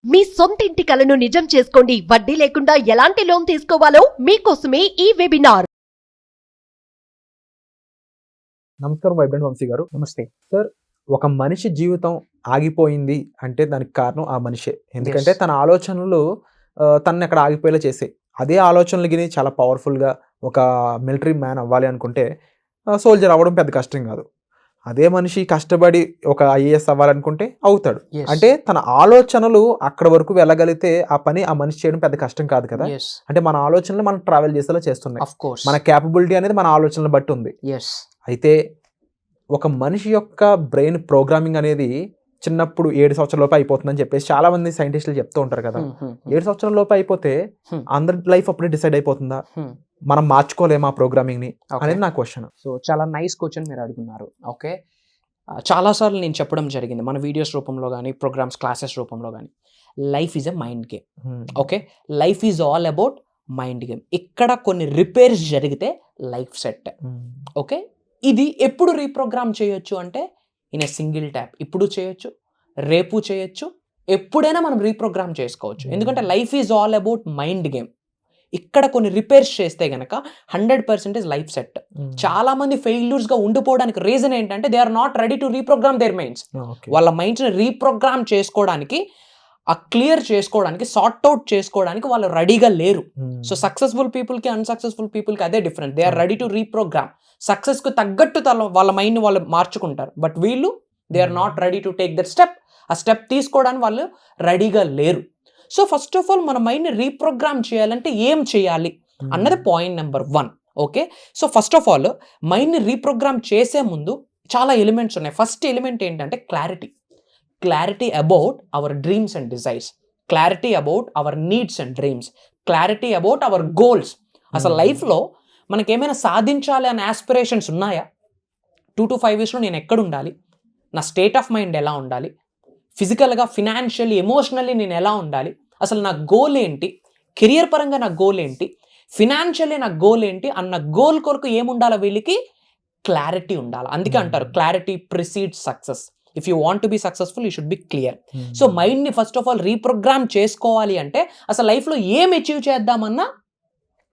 మీ సొంత ఇంటి కలను నిజం చేసుకోండి. వడ్డీ లేకుండా ఎలాంటి లోన్ తీసుకోవాలో మీకోసమే ఈ వెబినార్. నమస్కారం వైబ్రెంట్ వంశీ గారు. నమస్తే సార్, ఒక మనిషి జీవితం ఆగిపోయింది అంటే దానికి కారణం ఆ మనిషే. ఎందుకంటే తన ఆలోచనలు తనని అక్కడ ఆగిపోయేలా చేసాయి. అదే ఆలోచనలు గిని చాలా పవర్ఫుల్గా ఒక మిలిటరీ మ్యాన్ అవ్వాలి అనుకుంటే సోల్జర్ అవ్వడం పెద్ద కష్టం కాదు. అదే మనిషి కష్టపడి ఒక ఐఏఎస్ అవ్వాలనుకుంటే అవుతాడు. అంటే తన ఆలోచనలు అక్కడ వరకు వెళ్ళగలిగితే ఆ పని ఆ మనిషి చేయడం పెద్ద కష్టం కాదు కదా. అంటే మన ఆలోచనలు మనం ట్రావెల్ చేసేలా చేస్తున్నాయి. మన క్యాపబిలిటీ అనేది మన ఆలోచనలు బట్టి ఉంది. అయితే ఒక మనిషి యొక్క బ్రెయిన్ ప్రోగ్రామింగ్ అనేది చిన్నప్పుడు 7 సంవత్సరాల లోపు అయిపోతుందని చెప్పేసి చాలా మంది సైంటిస్టులు చెప్తూ ఉంటారు కదా. 7 సంవత్సరాల లోపు అయిపోతే అందరి లైఫ్ అప్పుడే డిసైడ్ అయిపోతుందా, మనం మార్చుకోలేమా ప్రోగ్రామింగ్ ని అనేది నా క్వశ్చన్. సో చాలా నైస్ క్వశ్చన్ మీరు అడుగున్నారు. ఓకే, చాలాసార్లు నేను చెప్పడం జరిగింది మన వీడియోస్ రూపంలో కానీ ప్రోగ్రామ్స్ క్లాసెస్ రూపంలో కానీ, life is a mind game. Okay, life is all about mind game. ఇక్కడ కొన్ని రిపేర్స్ జరిగితే లైఫ్ సెట్. ఓకే, ఇది ఎప్పుడు రీప్రోగ్రామ్ చేయొచ్చు అంటే ఇన్ ఏ సింగిల్ ట్యాప్. ఇప్పుడు చేయొచ్చు, రేపు చేయొచ్చు, ఎప్పుడైనా మనం రీప్రోగ్రామ్ చేసుకోవచ్చు. ఎందుకంటే life is all about mind game. ఇక్కడ కొన్ని రిపేర్స్ చేస్తే గనక 100% లైఫ్ సెట్. చాలా మంది ఫెయిల్యూర్స్గా ఉండిపోవడానికి రీజన్ ఏంటంటే they are not ready to reprogram their minds. వాళ్ళ మైండ్స్ని రీప్రోగ్రామ్ చేసుకోవడానికి, ఆ క్లియర్ చేసుకోవడానికి, సార్ట్ అవుట్ చేసుకోవడానికి వాళ్ళు రెడీగా లేరు. సో సక్సెస్ఫుల్ పీపుల్కి అన్సక్సెస్ఫుల్ పీపుల్కి అదే different. They are ready to reprogram. సక్సెస్కు తగ్గట్టు వాళ్ళ మైండ్ని వాళ్ళు మార్చుకుంటారు. బట్ వీళ్ళు they are not ready to take that step. ఆ స్టెప్ తీసుకోవడానికి వాళ్ళు రెడీగా లేరు. సో ఫస్ట్ ఆఫ్ ఆల్ మన మైండ్ని రీప్రోగ్రామ్ చేయాలంటే ఏం చేయాలి అన్నది point number 1. Okay, so first of all మైండ్ని రీప్రోగ్రామ్ చేసే ముందు చాలా ఎలిమెంట్స్ ఉన్నాయి. ఫస్ట్ ఎలిమెంట్ ఏంటంటే clarity. Clarity about our dreams and desires, clarity about our needs and dreams, clarity about our goals. అసలు లైఫ్లో మనకి ఏమైనా సాధించాలి అనే ఆస్పిరేషన్స్ ఉన్నాయా? 2 to 5 yearsలో నేను ఎక్కడ ఉండాలి, నా స్టేట్ ఆఫ్ మైండ్ ఎలా ఉండాలి, ఫిజికల్గా, ఫినాన్షియల్లీ, ఎమోషనల్లీ నేను ఎలా ఉండాలి, అసలు నా గోల్ ఏంటి, కెరియర్ పరంగా నా గోల్ ఏంటి, ఫినాన్షియల్లీ నా గోల్ ఏంటి అన్న గోల్ కొరకు ఏముండాలో వీళ్ళకి క్లారిటీ ఉండాలి. అందుకే అంటారు clarity precedes success. If you want to be successful you should be clear. So మైండ్ని ఫస్ట్ ఆఫ్ ఆల్ రీప్రోగ్రామ్ చేసుకోవాలి అంటే అసలు లైఫ్లో ఏం అచీవ్ చేద్దామన్నా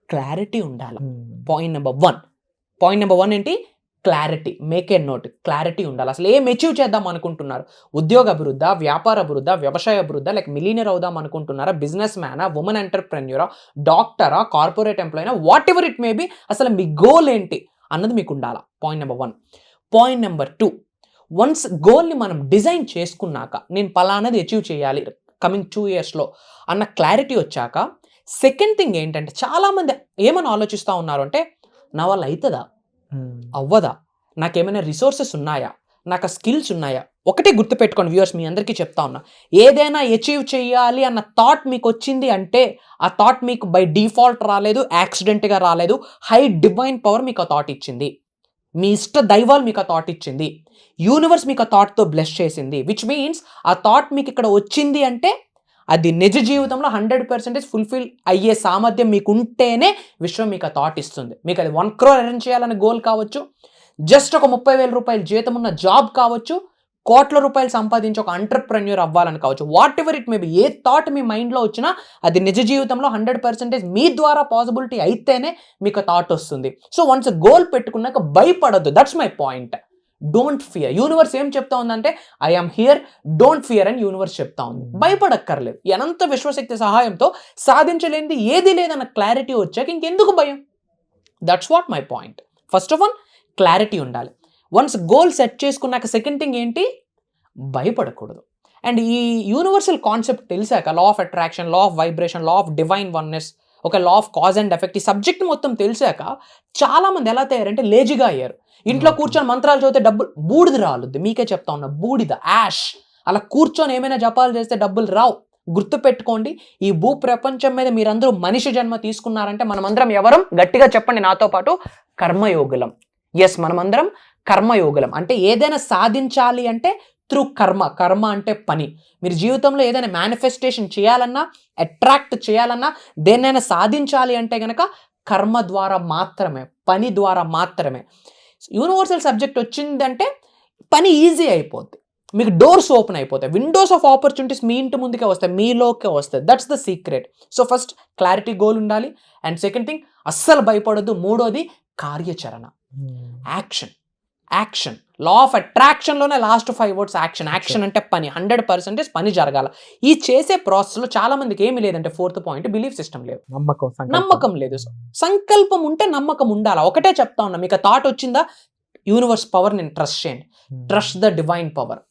క్లారిటీ ఉండాలి. Point number 1. పాయింట్ నెంబర్ 1 ఏంటి? Clarity. Make a note. Clarity ఉండాలి. అసలు ఏం అచీవ్ చేద్దాం అనుకుంటున్నారు? ఉద్యోగ అభివృద్ధి, వ్యాపార అభివృద్ధి, వ్యవసాయ అభివృద్ధి, లేక మిలీనియర్ అవుదాం అనుకుంటున్నారా, బిజినెస్ మ్యానా, ఉమెన్ ఎంటర్ప్రెన్యూరా, డాక్టరా, కార్పొరేట్ ఎంప్లాయీనా, whatever it may be, అసలు మీ గోల్ ఏంటి అన్నది మీకు ఉండాలి. Point number 1. Point number 2, once గోల్ని మనం డిజైన్ చేసుకున్నాక నేను పలానది అచీవ్ చేయాలి కమింగ్ 2 yearsలో అన్న క్లారిటీ వచ్చాక, సెకండ్ థింగ్ ఏంటంటే చాలామంది ఏమని ఆలోచిస్తూ ఉన్నారు అంటే నా వల్ల అవుతుందా, అవ్వదా, నాకేమైనా రిసోర్సెస్ ఉన్నాయా, నాకు స్కిల్స్ ఉన్నాయా? ఒకటే గుర్తుపెట్టుకోండి వ్యూవర్స్, మీ అందరికీ చెప్తా ఉన్నా, ఏదైనా అచీవ్ చేయాలి అన్న థాట్ మీకు వచ్చింది అంటే ఆ థాట్ మీకు బై డిఫాల్ట్ రాలేదు, యాక్సిడెంట్గా రాలేదు. హై డివైన్ పవర్ మీకు ఆ థాట్ ఇచ్చింది, మీ ఇష్ట దైవాలు మీకు ఆ థాట్ ఇచ్చింది, యూనివర్స్ మీకు ఆ థాట్తో బ్లెస్ చేసింది. విచ్ మీన్స్ ఆ థాట్ మీకు ఇక్కడ వచ్చింది అంటే అది నిజ జీవితంలో 100% ఫుల్ఫిల్ అయ్యే సామర్థ్యం మీకు ఉంటేనే విశ్వం మీకు ఆ థాట్ ఇస్తుంది. మీకు అది 1 crore ఎర్న్ చేయాలనే గోల్ కావచ్చు, జస్ట్ ఒక 30,000 రూపాయల జీతం ఉన్న జాబ్ కావచ్చు, కోట్ల రూపాయలు సంపాదించి ఒక ఎంటర్ప్రెన్యూర్ అవ్వాలని కావచ్చు, whatever it may be, a thought మీ మైండ్లో వచ్చినా అది నిజ జీవితంలో 100% మీ ద్వారా పాసిబిలిటీ అయితేనే మీకు ఆ థాట్ వస్తుంది. సో వన్స్ గోల్ పెట్టుకున్నాక భయపడద్దు. That's my point. Don't fear. Universe ఏం చెప్తా ఉందంటే I am here, don't fear అని యూనివర్స్ చెప్తా ఉంది. భయపడక్కర్లేదు. అనంత విశ్వశక్తి సహాయంతో సాధించలేనిది ఏది లేదన్న క్లారిటీ వచ్చాక ఇంకెందుకు భయం? That's what my point. First of all clarity ఉండాలి. వన్స్ గోల్ సెట్ చేసుకున్నాక సెకండ్ థింగ్ ఏంటి? భయపడకూడదు. అండ్ ఈ యూనివర్సల్ కాన్సెప్ట్ తెలిసాక, law of attraction, law of vibration, law of divine oneness, ఒక law of cause and effect, ఈ subject మొత్తం తెలిసాక చాలామంది ఎలా తయారంటే లేజీగా అయ్యారు. ఇంట్లో కూర్చొని మంత్రాలు చదివితే డబ్బులు బూడిద రాలుద్ది. మీకే చెప్తా ఉన్నా, బూడిద, యాష్. అలా కూర్చొని ఏమైనా జపాలు చేస్తే డబ్బులు రావు. గుర్తుపెట్టుకోండి, ఈ భూ ప్రపంచం మీద మీరందరూ మనిషి జన్మ తీసుకున్నారంటే మనమందరం ఎవరం? గట్టిగా చెప్పండి నాతో పాటు, కర్మయోగులం. ఎస్, మనమందరం కర్మయోగులం. అంటే ఏదైనా సాధించాలి అంటే త్రూ కర్మ. కర్మ అంటే పని. మీరు జీవితంలో ఏదైనా మేనిఫెస్టేషన్ చేయాలన్నా, అట్రాక్ట్ చేయాలన్నా, దేన్నైనా సాధించాలి అంటే కనుక కర్మ ద్వారా మాత్రమే, పని ద్వారా మాత్రమే. యూనివర్సల్ సబ్జెక్ట్ వచ్చిందంటే పని ఈజీ అయిపోద్ది. మీకు డోర్స్ ఓపెన్ అయిపోతాయి. విండోస్ ఆఫ్ ఆపర్చునిటీస్ మీ ఇంటి ముందుకే వస్తాయి, మీలోకే వస్తాయి. That's the secret. So first clarity, goal ఉండాలి. అండ్ సెకండ్ థింగ్, అస్సలు భయపడొద్దు. మూడోది కార్యాచరణ, యాక్షన్. లా ఆఫ్ అట్రాక్షన్లోనే లాస్ట్ 5 words యాక్షన్. యాక్షన్ అంటే పని, 100% పని జరగాల. ఈ చేసే ప్రాసెస్లో చాలా మందికి ఏమి లేదంటే, 4th పాయింట్, బిలీఫ్ సిస్టమ్ లేదు, నమ్మకం లేదు. సంకల్పం ఉంటే నమ్మకం ఉండాలి. ఒకటే చెప్తా ఉన్నా, మీకు థాట్ వచ్చిందా, యూనివర్స్ పవర్ నేను ట్రస్ట్ చేయండి. Trust the divine power,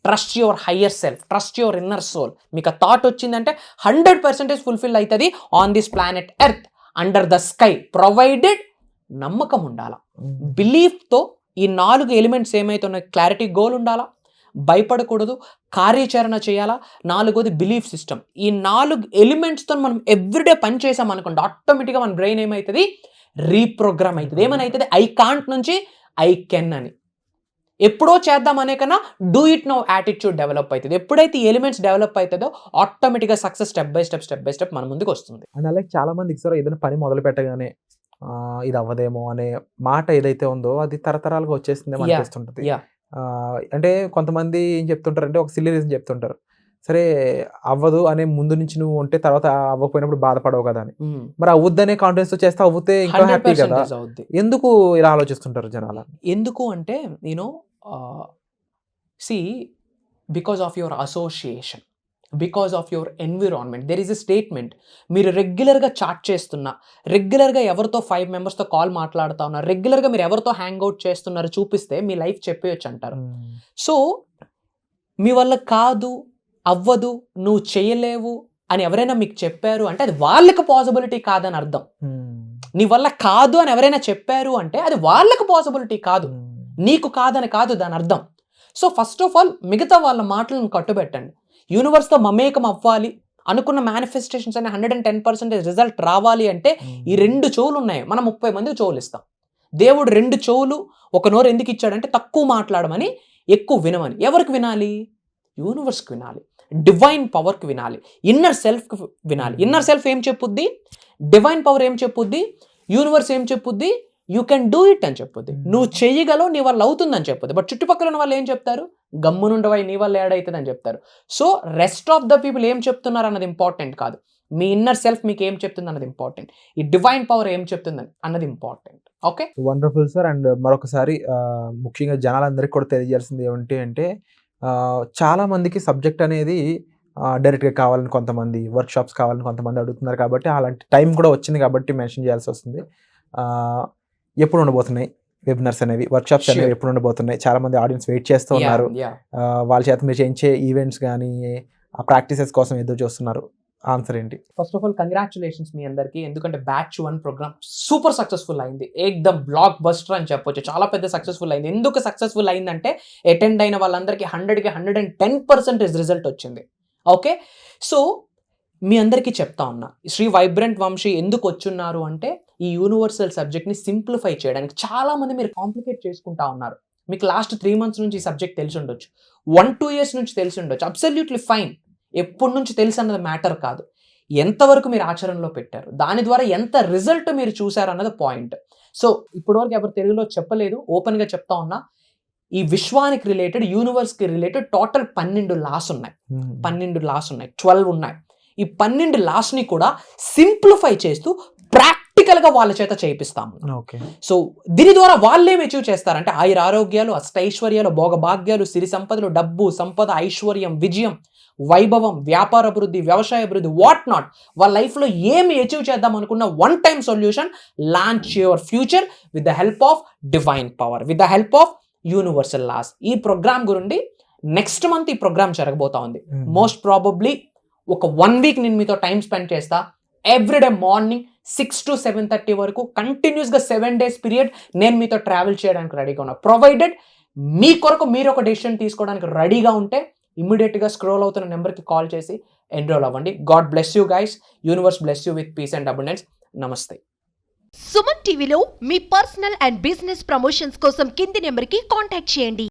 trust your higher self, trust your inner soul. మీకు థాట్ వచ్చిందంటే 100% ఫుల్ఫిల్ అవుతుంది on this planet earth, under the sky, provided నమ్మకం ఉండాల. బిలీఫ్తో ఈ 4 ఎలిమెంట్స్ ఏమైతున్నాయి, క్లారిటీ, గోల్ ఉండాలా, భయపడకూడదు, కార్యాచరణ చేయాలా, 4వది బిలీఫ్ సిస్టమ్. ఈ 4 ఎలిమెంట్స్తో మనం ఎవ్రీడే పని చేసాం అనుకోండి, ఆటోమేటిక్గా మన బ్రెయిన్ ఏమవుతుంది, రీప్రోగ్రామ్ అవుతుంది. ఏమని అవుతుంది, ఐ కాంట్ నుంచి ఐ కెన్ అని. ఎప్పుడో చేద్దాం అనే కన్నా do it now attitude develop అవుతుంది. ఎప్పుడైతే ఈ ఎలిమెంట్స్ డెవలప్ అవుతుందో ఆటోమేటిక్గా సక్సెస్ స్టెప్ బై స్టెప్ మన ముందుకు వస్తుంది. అండ్ అలాగే చాలా మందికి సార్ ఏదైనా పని మొదలు పెట్టగానే ఇది అవ్వదేమో అనే మాట ఏదైతే ఉందో అది తరతరాలుగా వచ్చేసిందేమో అనిపిస్తుంటది. అంటే కొంతమంది ఏం చెప్తుంటారంటే, ఒక సిల్లీ రీజన్ చెప్తుంటారు, సరే అవ్వదు అనే ముందు నుంచి నువ్వు ఉంటే తర్వాత అవ్వకపోయినప్పుడు బాధపడవు కదా అని. మరి అవ్వద్దనే కాన్ఫిడెన్స్ తో చేస్తే అవ్వుతే ఇంకా హ్యాపీ కదా. ఎందుకు ఇలా ఆలోచిస్తుంటారు జనాలు? ఎందుకు అంటే because of your association, because of your environment. There is a statement, మీరు రెగ్యులర్గా చాట్ చేస్తున్నా, రెగ్యులర్గా ఎవరితో 5 మెంబర్స్తో కాల్ మాట్లాడుతూ ఉన్నారు, రెగ్యులర్గా మీరు ఎవరితో హ్యాంగ్ అవుట్ చేస్తున్నారు చూపిస్తే మీ లైఫ్ చెప్పేయచ్చు అంటారు. సో మీ వల్ల కాదు, అవ్వదు, నువ్వు చేయలేవు అని ఎవరైనా మీకు చెప్పారు అంటే అది వాళ్ళకి పాసిబిలిటీ కాదని అర్థం. నీ వల్ల కాదు అని ఎవరైనా చెప్పారు అంటే అది వాళ్ళకి పాసిబిలిటీ కాదు, నీకు కాదని కాదు దాని అర్థం. సో ఫస్ట్ ఆఫ్ ఆల్ మిగతా వాళ్ళ మాటలను కట్టుబెట్టండి. యూనివర్స్తో మమేకం అవ్వాలి అనుకున్న మేనిఫెస్టేషన్స్ అనే 110% రిజల్ట్ రావాలి అంటే ఈ 2 చెవులు ఉన్నాయి, మనం 30 మందికి చెవులు ఇస్తాం. దేవుడు 2 చెవులు, ఒక నోరు ఎందుకు ఇచ్చాడంటే తక్కువ మాట్లాడమని, ఎక్కువ వినమని. ఎవరికి వినాలి? యూనివర్స్కి వినాలి, డివైన్ పవర్కి వినాలి, ఇన్నర్ సెల్ఫ్కి వినాలి. ఇన్నర్ సెల్ఫ్ ఏం చెప్పుద్ది, డివైన్ పవర్ ఏం చెప్పుద్ది, యూనివర్స్ ఏం చెప్పుద్ది, యూ కెన్ డూ ఇట్ అని చెప్పుద్ది. నువ్వు చెయ్యగలవు, నీ వల్ల అవుతుందని చెప్పుద్ది. బట్ చుట్టుపక్కల ఉన్న వాళ్ళు ఏం చెప్తారు, గమ్మునుండవై నీ వల్ల యాడ్ అవుతుంది అని చెప్తారు. So rest of the people ఏం చెప్తున్నారు అన్నది ఇంపార్టెంట్ కాదు, మీ ఇన్నర్ సెల్ఫ్ మీకు ఏం చెప్తుంది అన్నది ఇంపార్టెంట్, ఈ డివైన్ పవర్ ఏం చెప్తుంది అన్నది important. Okay, wonderful sir. And మరొకసారి ముఖ్యంగా జనాలందరికీ కూడా తెలియజేయాల్సింది ఏమంటే అంటే చాలా మందికి సబ్జెక్ట్ అనేది డైరెక్ట్గా కావాలని కొంతమంది, వర్క్షాప్స్ కావాలని కొంతమంది అడుగుతున్నారు. కాబట్టి అలాంటి టైం కూడా వచ్చింది కాబట్టి మెన్షన్ చేయాల్సి వస్తుంది. ఎప్పుడు ఉండబోతున్నాయి వెబినార్స్ అనేవి, వర్క్షాప్స్ అనేవి ఎప్పుడు ఉండబోతున్నాయి? చాలా మంది ఆడియన్స్ వెయిట్ చేస్తూ ఉన్నారు. వాళ్ళ చేత మీరు చేయించే ఈవెంట్స్ కానీ ఆ ప్రాక్టీసెస్ కోసం ఎదురు చూస్తున్నారు. ఆన్సర్ ఏంటి? ఫస్ట్ ఆఫ్ ఆల్ కంగ్రాచులేషన్స్ మీ అందరికీ, ఎందుకంటే బ్యాచ్ 1 ప్రోగ్రామ్ సూపర్ సక్సెస్ఫుల్ అయింది. ఏకదమ్ బ్లాక్ బస్టర్ అని చెప్పొచ్చు, చాలా పెద్ద సక్సెస్ఫుల్ అయింది. ఎందుకు సక్సెస్ఫుల్ అయిందంటే అటెండ్ అయిన వాళ్ళందరికీ 100కి 110% రిజల్ట్ వచ్చింది. ఓకే, సో మీ అందరికీ చెప్తా ఉన్నా, శ్రీ వైబ్రెంట్ వంశీ ఎందుకు వచ్చున్నారు అంటే ఈ యూనివర్సల్ సబ్జెక్ట్ని సింప్లిఫై చేయడానికి. చాలామంది మీరు కాంప్లికేట్ చేసుకుంటా ఉన్నారు. మీకు లాస్ట్ 3 months నుంచి ఈ సబ్జెక్ట్ తెలిసి ఉండొచ్చు, 1-2 years నుంచి తెలిసి ఉండొచ్చు. Absolutely fine. ఎప్పటి నుంచి తెలుసు అన్నది మ్యాటర్ కాదు, ఎంతవరకు మీరు ఆచరణలో పెట్టారు, దాని ద్వారా ఎంత రిజల్ట్ మీరు చూసారు అన్నది పాయింట్. సో ఇప్పటివరకు ఎవరు తెలుగులో చెప్పలేదు, ఓపెన్గా చెప్తా ఉన్నా, ఈ విశ్వానికి రిలేటెడ్, యూనివర్స్కి రిలేటెడ్ టోటల్ 12 లాస్ ఉన్నాయి. 12 ఉన్నాయి. ఈ 12 లాస్ని కూడా సింప్లిఫై చేస్తూ ప్రాక్టికల్గా వాళ్ళ చేత చేయిస్తాము. సో దీని ద్వారా వాళ్ళు ఏమి అచీవ్ చేస్తారంటే ఆయుర ఆరోగ్యాలు, అష్టైశ్వర్యాలు, భోగభాగ్యాలు, సిరి సంపదలు, డబ్బు, సంపద, ఐశ్వర్యం, విజయం, వైభవం, వ్యాపార అభివృద్ధి, వ్యవసాయ అభివృద్ధి, వాట్ నాట్. వాళ్ళ లైఫ్లో ఏమి అచీవ్ చేద్దాం అనుకున్న one time solution, launch your future with the help of divine power, with the help of universal laws. ఈ ప్రోగ్రామ్ గురించి నెక్స్ట్ మంత్ ఈ ప్రోగ్రామ్ జరగబోతా ఉంది. మోస్ట్ ప్రాబబ్లీ ఒక 1 week నేను మీతో టైం స్పెండ్ చేస్తా. ఎవ్రీడే మార్నింగ్ 6 to 7:30 వరకు కంటిన్యూస్గా 7 days పీరియడ్ నేను మీతో ట్రావెల్ చేయడానికి రెడీగా ఉన్నా. ప్రొవైడెడ్ మీ కొరకు మీరు ఒక డెసిషన్ తీసుకోవడానికి రెడీగా ఉంటే ఇమ్మీడియట్గా స్క్రోల్ అవుతున్న నెంబర్కి కాల్ చేసి ఎన్రోల్ అవ్వండి. God bless you guys. Universe bless you with peace and abundance. నమస్తే. సుమన్ టీవీలో మీ పర్సనల్ అండ్ బిజినెస్ ప్రమోషన్స్ కోసం కింది నెంబర్కి కాంటాక్ట్ చేయండి.